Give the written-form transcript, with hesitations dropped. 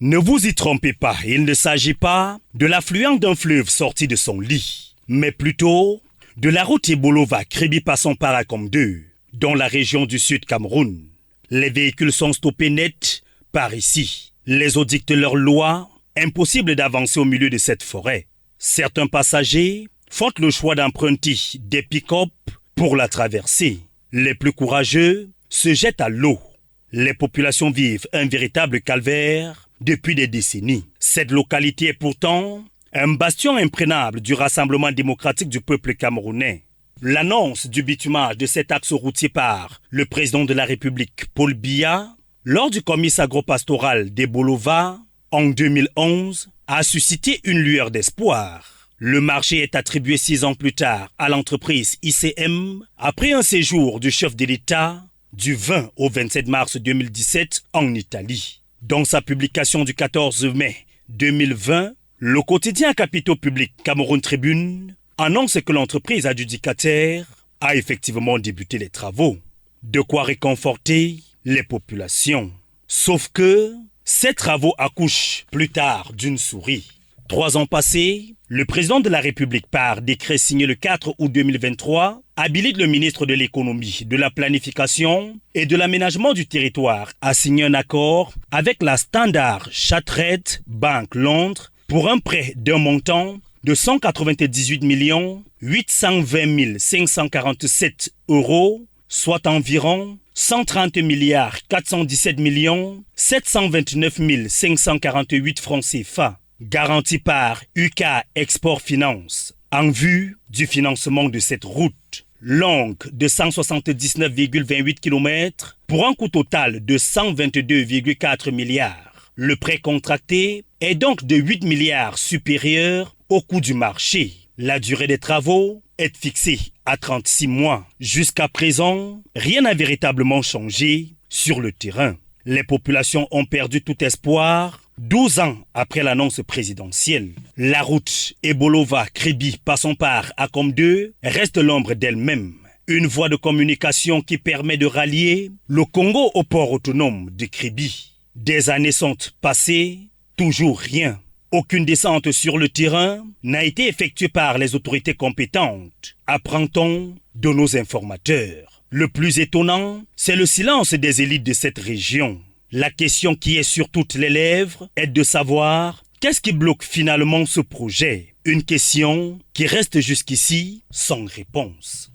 Ne vous y trompez pas, il ne s'agit pas de l'affluent d'un fleuve sorti de son lit, mais plutôt de la route Ebolova-Kribi passant par Akom 2, dans la région du Sud Cameroun. Les véhicules sont stoppés net par ici. Les eaux dictent leur loi, impossible d'avancer au milieu de cette forêt. Certains passagers font le choix d'emprunter des pick-up pour la traverser. Les plus courageux se jettent à l'eau. Les populations vivent un véritable calvaire depuis des décennies. Cette localité est pourtant un bastion imprégnable du Rassemblement démocratique du peuple camerounais. L'annonce du bitumage de cet axe routier par le président de la République, Paul Biya, lors du comice agropastoral d'Ebolova en 2011, a suscité une lueur d'espoir. Le marché est attribué 6 ans plus tard à l'entreprise ICM après un séjour du chef de l'État du 20 au 27 mars 2017 en Italie. Dans sa publication du 14 mai 2020, le quotidien Capitaux Public Cameroun Tribune annonce que l'entreprise adjudicataire a effectivement débuté les travaux. De quoi réconforter les populations. Sauf que ces travaux accouchent plus tard d'une souris. 3 ans passés, le président de la République, par décret signé le 4 août 2023, habilite le ministre de l'Économie, de la Planification et de l'Aménagement du Territoire à signer un accord avec la Standard Chartered Bank Londres pour un prêt d'un montant de 198 820 547 €, soit environ 130 417 729 548 francs CFA, garanti par UK Export Finance, en vue du financement de cette route longue de 179,28 km pour un coût total de 122,4 milliards. Le prêt contracté est donc de 8 milliards supérieur au coût du marché. La durée des travaux est fixée à 36 mois. Jusqu'à présent, rien n'a véritablement changé sur le terrain. Les populations ont perdu tout espoir 12 ans après l'annonce présidentielle. La route Ebolova-Kribi passant par Akom 2 reste l'ombre d'elle-même. Une voie de communication qui permet de rallier le Congo au port autonome de Kribi. Des années sont passées, toujours rien. Aucune descente sur le terrain n'a été effectuée par les autorités compétentes, apprend-on de nos informateurs. Le plus étonnant, c'est le silence des élites de cette région. La question qui est sur toutes les lèvres est de savoir qu'est-ce qui bloque finalement ce projet. Une question qui reste jusqu'ici sans réponse.